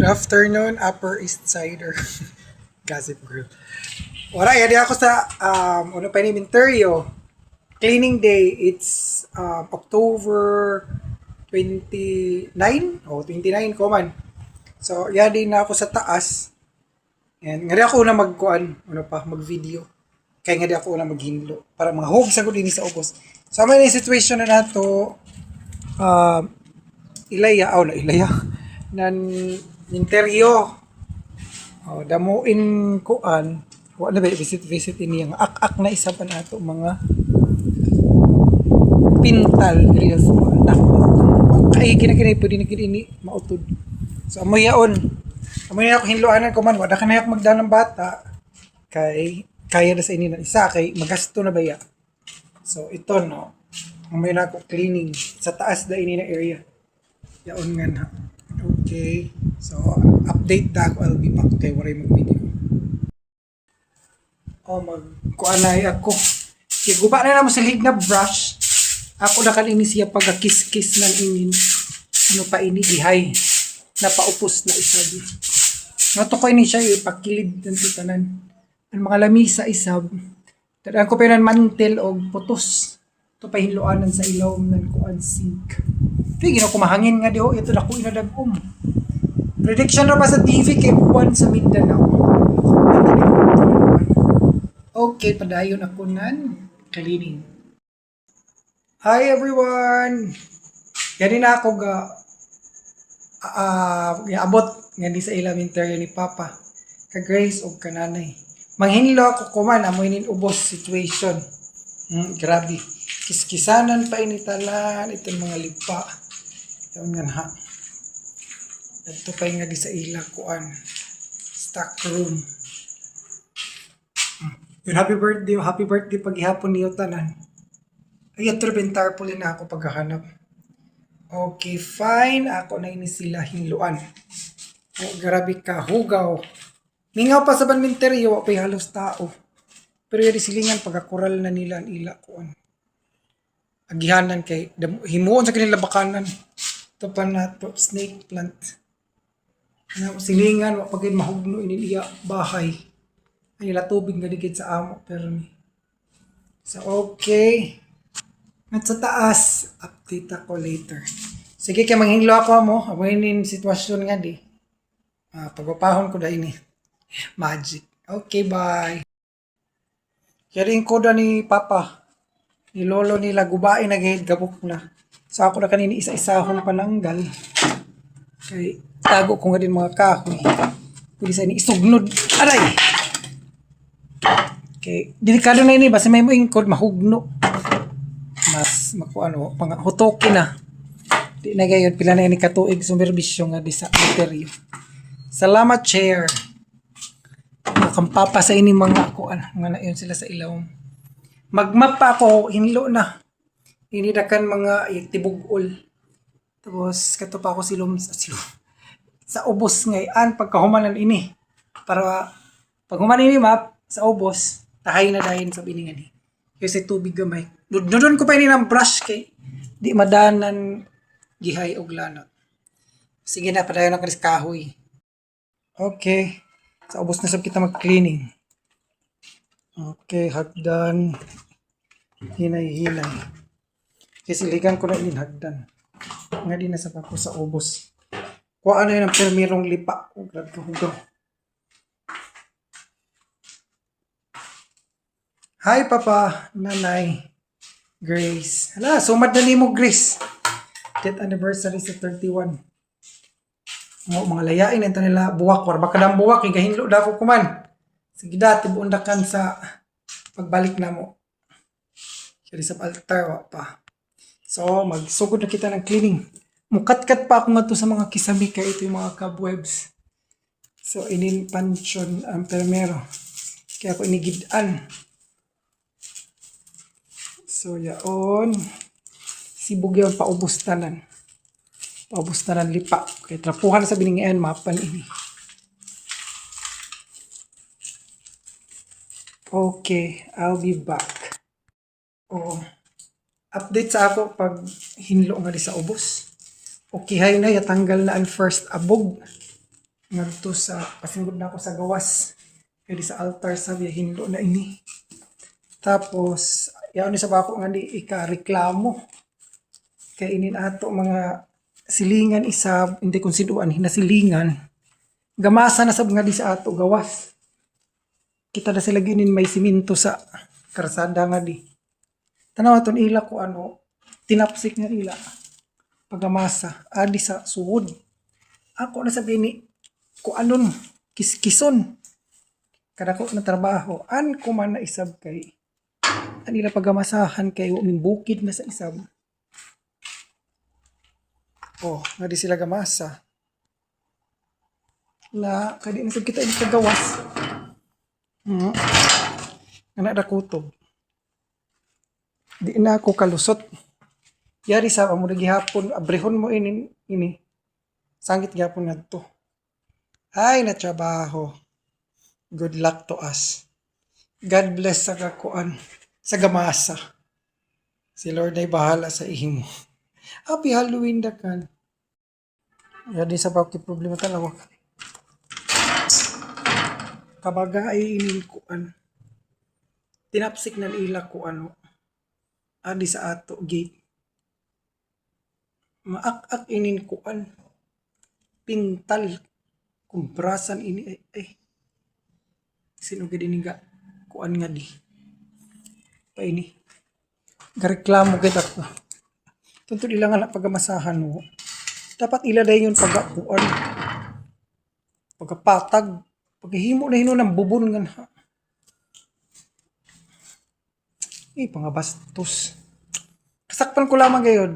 Good afternoon, Upper East Sider. Gossip Girl. Wala, yadi ako sa ano pa ni Minterio. Cleaning day. It's October 29 o 29 ko man. So, yadi na ako sa taas. And nga di ako na magkuan, mag-video. Kaya nga di ako na maghinlo para mga hog sa din sa ubos. So, may situation na nato Ilaya, na Ilaya nan Minterio. Damuin kuan wala ba visit ini ang ak-ak na isa pa nato mga pintal reels na kay kinakinay pwede na kini mautod. So amoy ako hinluanan ko man wala ka na yak magdanang bata kay kaya na sa ini na isa kay magasto na baya. So ito no amoy na ako cleaning sa taas da ini na area yaon nga na. Okay, so update na ako, I'll be back kay waray mag-video. Magkuanay ako. Kaya guba na naman sa lig na brush. Ako na kanini siya pagkakis-kis ng inin. Ano pa ini, ihay. Napaupos na isa di. Nato ko ini siya, ipakilid ng tutanan. Ang mga lamisa isab. Tadaan ko pa yun mantel o putos. Ito pa hinluanan sa ilaw ng kuan sink. Ito ko mahangin nga diho. Ito na ko inadagom. Prediction na pa sa TV kay buwan sa Mindanao. Okay, padayon ako nan cleaning. Hi everyone! Yan na ako abot nga di sa elementary ni Papa. Ka Grace o kananay. Manghinlo ako kuman amoy nin ubos situation. Grabe. Kiskisanan pa initalan itong mga lipa. Yan nga ha. Ito pa nga di sa ila kuan. Stock room. Yun, happy birthday paghihapon niyo tanan. Ay, ito rin tarpaulin na ako paghahanap. Okay, fine. Ako na ini sila hinluan. Grabe ka, hugaw. Mingaw pa sa Banminteryo, apay halos tao. Pero yung silingan, pagkakural na nila ang ila kuan. Agihanan kay, himuon sa kanila bakanan. Ito pa na to, snake plant. Silingan, pagkain mahugno iniya bahay. Ay, nila tubig nga digit sa amo, pero ni. So, okay. At sa taas, update ako later. Sige, kaya manghinglo ako mo. Amoyin sitwasyon nga di. Pagpapahon ko dahil ni. Magic. Okay, bye. Kaya rin ko da ni Papa. Ni Lolo nila, gubain na gahid, gabok na. So, ako na kanini isa-isahon pananggal. Kay, tago ko nga din mga kahoy. Pwede sa ini isugnod. Aray! Okay, delikado na ini. Basta may moingkod, mahugno. Mas makuano hutoki na di na gayon pila na ini katuig supervisyon nga di sa Minterio. Salamat chair mukhang papa sa ini mga kuan nga na yun sila sa ilaw magmap pa ako hinlo na inidakan mga tibugol tapos kato pa ako silom sa ubos ngayon pagkahumanan ini para pag humanan ini map sa ubos tahay na dahin sa biningan ni kasi tubig gamay. Nudon ko pa ini ng brush kay di madanan gihay og lanot. Sige na padayon ako sa kahoy. Okay. Sa ubos na sab kita mag-cleaning. Okay, hagdan. Hinay-hinay. Kasi ligan ko na din hagdan. Nga di na sa pako sa ubos. Kuha na yun ang permirong lipa. Oh, grabe ka hugaw. Hi, Papa, Nanay, Grace. Hala, sumad na ni mo, Grace. 10th anniversary sa 31. Mga layain, ito nila buwak. War baka lang buwak, higahinlo na ako kuman. Sige dati, buundakan sa pagbalik na mo. Kaya sa altar, pa. So, magsugod na kita ng cleaning. Mukat-kat pa ako nga to sa mga kisami, kaya ito yung mga cobwebs. So, pansyon ang permero. Kaya ako inigidaan. So, yaon. Sibog yun, paubos tanan. Paubos tanan lipa. Okay, trapuhan sa biningian, mapan ini. Okay, I'll be back. Update sa ako pag hinlo nga di sa ubos. Okay, hay na, yatanggal na ang first abog. ngadto sa pasingod na ako sa gawas. Kaya di sa altar sabi hinlo na ini. Tapos yaw ni sa bako nga di ika-reklamo. Kay inin ato mga silingan isab, hindi konsiduan hinasilingan. Gamasa na sab nga di sa ato gawas. Kita na sila ginin may siminto sa karsada nga di. Tanaw aton ila ko ano, tinapsik nga ila. Pagamasa, adi sa suod. Ako na sabi ni, ko anon, kiskison. Kada ko na trabaho, an ko man na isab kay. Anila pagamasahan kay uming bukid na sa isab. Oh, nga di sila gamasa. Na, kadi na kita ini kagawas. Anak na kutob. Di na ako kalusot. Yari sa amo na gihapon, abrehon mo ini. Sangit gihapon ngadto. Ay, na trabaho. Good luck to us. God bless sa kakuan, sa gamasa. Si Lord ay bahala sa ihimo. Happy Halloween dakan. Yari sa pagki problema talawa. Kabaga ay inin kuan. Tinapsik na ila ko ano. Adi sa ato gate. Maak-ak inin kuan. Pintal. Kumbrasan ini Sino gadi nga kuan nga di. Pa ini. Gareklamo gid ako. Tuntun ila nga pagamasahan mo. Dapat ila day yun pagakuan. Pagapatag. Paghihimo na hino ng bubon nga ha. Pangabastos. Kasakpan ko lamang gayod.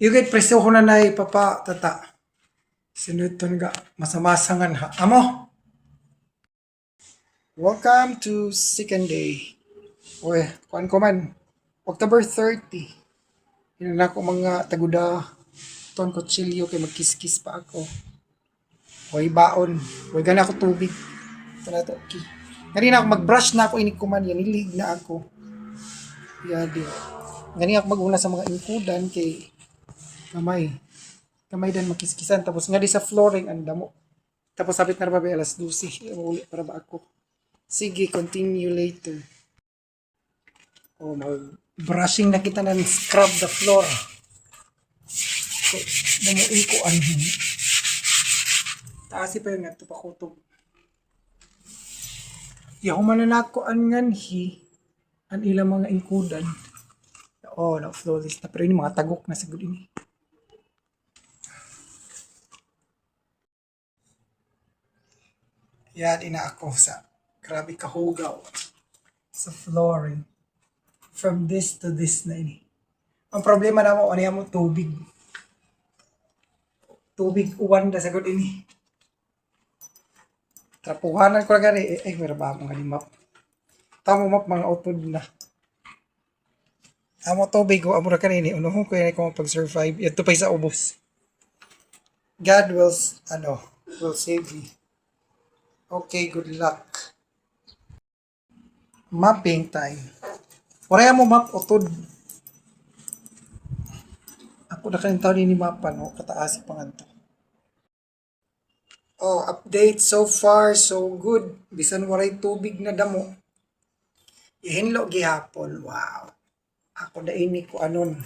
Yung preso ko na papa tata. Sinuton nga masamasangan ha. Amo. Welcome to second day. Uy, kuan ko man. October 30. Hinan ako mga taguda. Ton kutsilyo kay magkiskis pa ako. Uy, baon. Uy, gana ako tubig. Ito na ito. Okay. Ganina ako mag-brush na ako inikuman. Yan, nilig na ako. Yadi. Ganina ako mag-una sa mga inkudan kay kamay dan makiskisan. Tapos nga di sa flooring ang damo. Tapos sabit na ba alas 12. Uli para ba ako. Sige, continue later. Oh, mag-brushing na kita ng scrub the floor. So, damuin ko anhin. Taasi pa yun nga ito pa kutob. Yahuman na nako an nganhi. An ilang mga inkudan. Oh, na-flawless na. Pero ini mga tagok na siguro ini. Yan, ina ako sa grabe kahugaw sa flooring. From this to this na ini. Ang problema na mo, ano mo tubig. Tubig uwan na sagod ini. Trapuhanan ko na gani. Mera ba akong map. Tamo map mga utod na. Amo tubig ko, amo na kanini. Unuhon ko yan kung pag-survive. Ito pa sa ubos. God will save me. Okay, good luck. Mapping time. Wala mo map utod. Ako na kanin taon ni mapa, no? Kataasi pa nga to. Oh, update so far, so good. Bisan waray tubig na damo. Ihinlo gihapon. Wow. Ako da ini ko anon.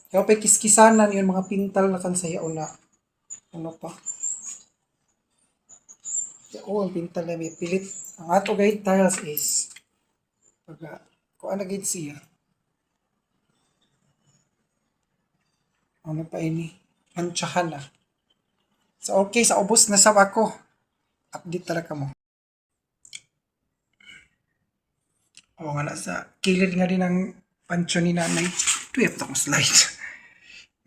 Kaya pa kiskisanan yun mga pintal na kansayaw na. Ano pa? Ang pintal na may pilit. Ang ato guide tiles is kung ano guide siya. Ano pa ini? Mantsahan na. So okay, sa ubos na sab ako. Update talaga mo. O nga na sa kilid nga din ng pancho ni nanay. Ito yung akong slide.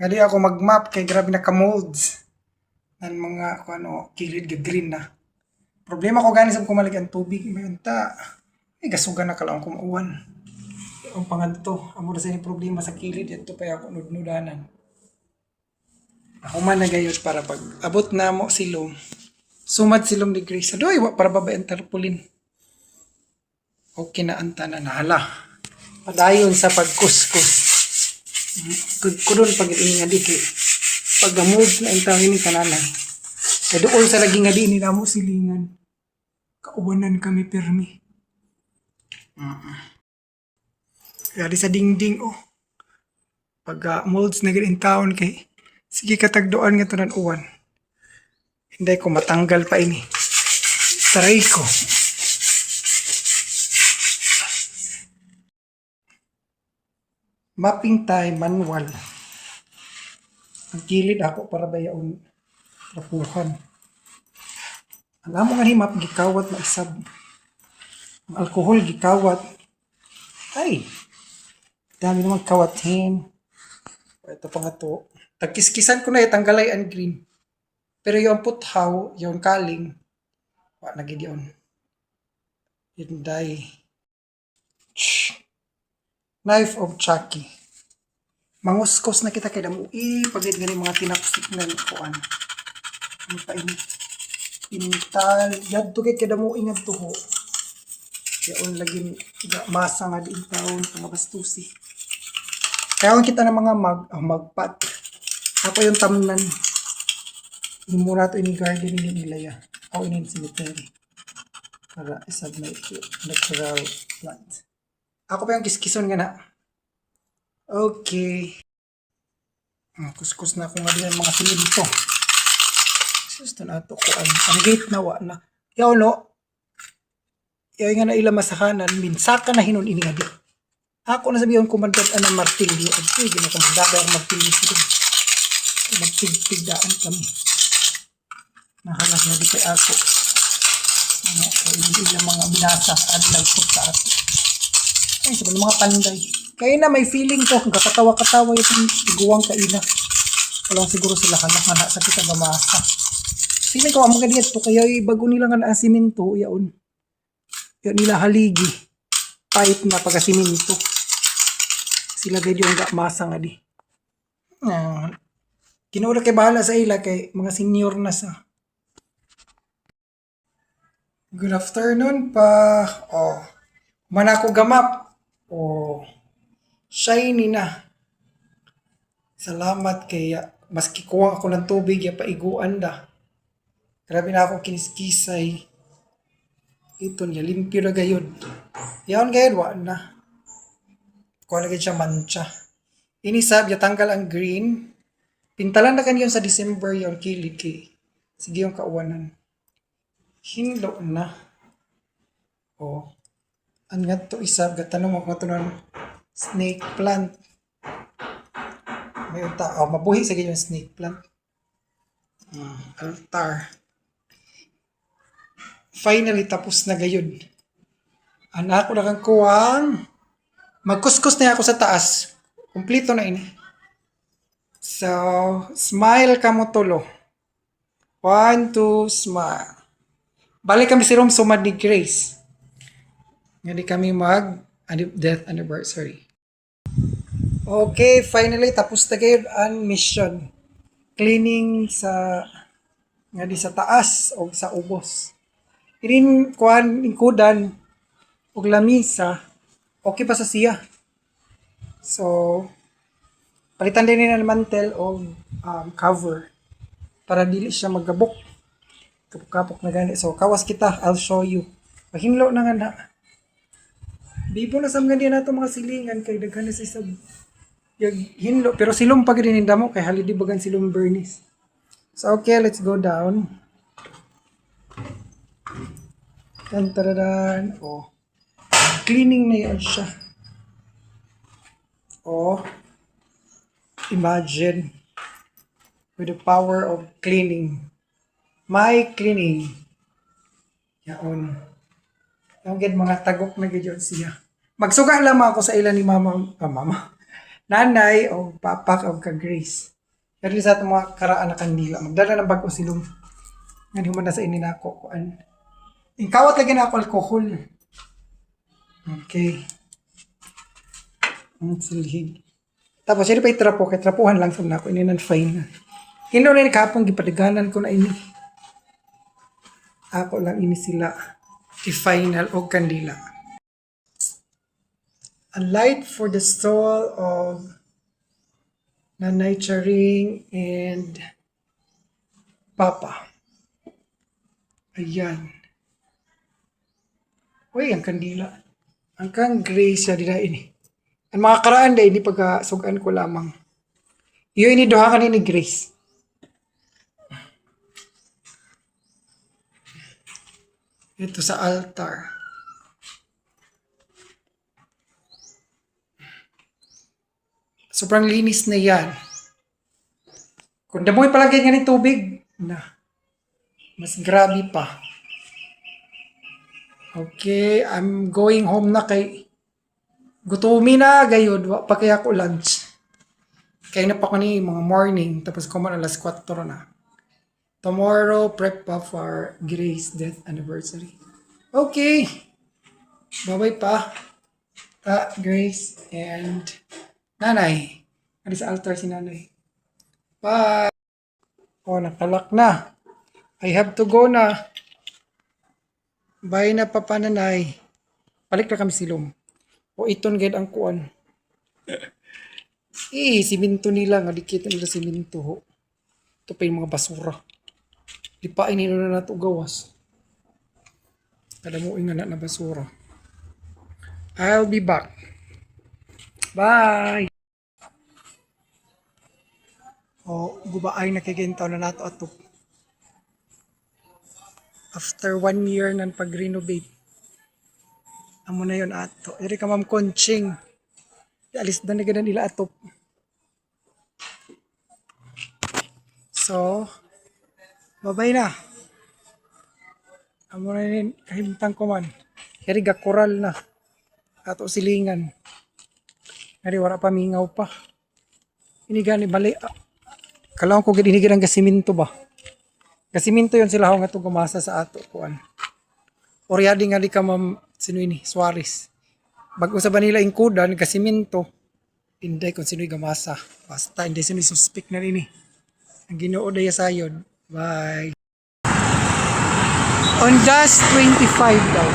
Nga di ako mag-map kay grabe na ka-molds. Ng mga kilid ga green na. Problema ko gani sa kumalig ang tubig. Mayunta. Gasugan na ka lang kumuuwan. Ang panganto. Amo na sa ni problema sa kilid. Ito pa ako nudnudanan. Ako man nagayot para pag abot na mo silong. Sumad silong degree. Sa doy, para babayan tarpulin. Okay na ang tanan na hala. Padayon sa pagkuskus. Kudon pag ini nga di kay pag-move na ang tawin ni kananay. Kaya doon sa lagi nga di nila mo silingan. Kauwanan kami permi. Kaya di sa dingding oh. Pag molds na in town kay sige katagdoan nga tanan uwan. Hindi ko matanggal pa ini. Try ko. Mapping time manual. Ang kilid ako para bayaon trapuhan. Alam mo nga ni map gikawat na isab. Ang alkohol gikawat. Ay. Dami naman kawatin. Ito pa nga to. Tagkiskisan ko na tanggalay ang green. Pero yung puthaw, yung kaling, wala na gid yun. Yun day. Knife of Chucky. Manguskos na kita kay damo. Pagid nga mga tinaksik na kuan. Ano pa ini? Pintal. Yadto kay kada mo ingat tuho. Yaon lagi masa nga di taon pangabastusi. Kaya kita ng mga magpat. Ako yung tamnan. Hindi mo na ito ini-garden nila ya. Ako ini cemetery. Para isab na natural plant. Ako pa yung kiskison nga na. Okay. Kuskus na ako nga din ang mga simento. Gusto na ito ko. Ang gate na wa na. Yaw no. Yaw nga na ila masahanan. Minsaka na hinon ini nga di. Ako na sabihin ko mandat ang martilyo. Ay, ginakamagdabay ang martilyo sila. Magpigpigdaan kami. Nahalas na di kay ako. Hindi lang mga binasa at nagput sa ako. Ay, sabi ng mga panday. Kaya na may feeling ko. Kung kakatawa-katawa yung iguwang kaina. Walang siguro sila hanak sa kita gamasa. Feeling ko, ang mga dito. Kaya bago nila nga na siminto, yaon. Yaon nila haligi. Pipe na pagka-siminto. Sila gaya yung masa nga di. Kinula kay bahala sa ila kay mga senior na sa. Good afternoon pa. Oh. Manako gamap. Oh. Shiny na. Salamat kaya maski kuwang ako ng tubig ya paiguan da. Grabe na ako kiniskisay. Ito niya limpyo na gayod. Yaon gayod wa na. Kuha lagi siya mancha. Inisab, tanggal ang green. Pintalan na kanyon sa December yung kilid kay. Sige yung kauwanan. Hinlo na. O. Ang nga to isab, gatanong mo kung ito ng snake plant. May unta. O, mabuhi sa yung snake plant. Altar. Finally, tapos na gayon. Anak ko na kang kuwang. Magkuskus na ako sa taas. Kumplito na ini. So, smile ka mo tulo. 1, 2, smile. Balik kami si room sumad ni Grace. Hindi kami death anniversary. Okay, finally, tapos na kayo ang mission. Cleaning sa sa taas o sa ubos. Irin kuan ingkudan og lamisa. Okay pa sa siya. So, palitan din nila ng mantel o cover para dili siya magabok. Kapok-kapok na gani. So, kawas kita. I'll show you. Pahinlo na nga na. Bibo na sam ganyan nato mga silingan kay daghan na sa isab. Hinlo. Pero silong pag rin mo kay halidi bagan silong Bernice. So, okay. Let's go down. Tantaradan. Oh. Cleaning na yan siya. Oh, imagine with the power of cleaning. My cleaning. Yaon. Yung mga tagok na gidyon siya. Magsuga lamang ako sa ilan ni mama, nanay o papa o ka-Grace. Pero sa itong mga karaan na kandila, magdala ng bago silong. Ngayon mo na sa inin ako. Ingkawat lagi na ako alcohol. Okay. Ang silhig. Tapos, yun pa itrapo. Kaya trapuhan lang sa ako. Ini nan fine. Hino na kapong gipadaganan ko na ini. Ako lang ini sila. I-final o kandila. A light for the soul of Nanay Charing and Papa. Ayan. Uy, ang kandila. Ang kang grace siya dira ini. Ang mga karaan day ini pagkasugan ko lamang. Iyo ini duha ka ni Grace. Ito sa altar. Sobrang linis na yan. Kung damoy palagi nga ni tubig, na, mas grabe pa. Okay, I'm going home na kay gutumin na gayod, wa pa kaya ko lunch. Kaya na pa ko ni mga morning, tapos kuman alas 4 na. Tomorrow, prep pa for Grace death anniversary. Okay. Bye-bye pa. Grace and Nanay. Ano sa altar si Nanay. Bye. Oh, nakalak na. I have to go na. Bye na papa Nanay. Balik na kami silom. O iton gayud ang kuan. Siminto nila nga dikita nila siminto ho. Ito pa yung mga basura. Lipain nila na nato gawas. Kada mo nga na basura. I'll be back. Bye. Gubaay na kikintaw na nato ato. After 1 year ng pag-renovate. Amo na yun ato. Iri ka Ma'am Conching. Alis na nagana nila atop. So, babay na. Amo na yun, kahimtang ko man. Iri gakural na. Ato silingan. Iri wala pa mingaw pa. Inigani bali. Kalaw ko ginigid ang gasiminto ba? Gasiminto yun sila nga ito gumasa sa ato kuan. Oryadi nga di ka Ma'am sino ini Suarez. Bago sa Manila ingkudan gasiminto. Inday kung sino'y gamasa. Basta hindi sino'y suspect na rin eh. Ang Ginoo daya sayod. Bye. On just 25 daw.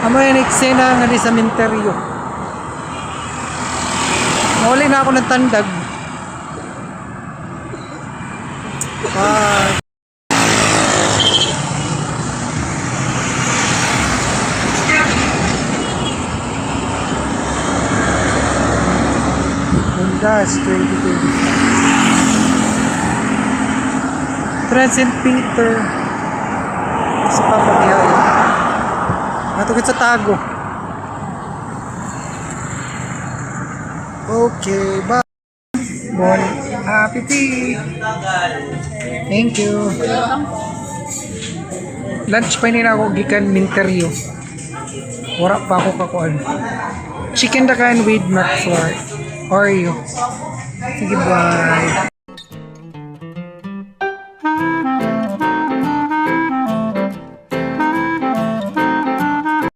Amo yung eksena nga di sa menteryo. Muli na ako ng tandag. Bye. That's 2025. Trans St. Peter sa Papagihaya. Matugit sa Tago. Okay, bye. Bon, happy tea. Thank you. Lunch pa nila ako gikan minteryo. Wala pa ako kakuan. Chicken dakan with McFlurry. Oreo. Sige, bye.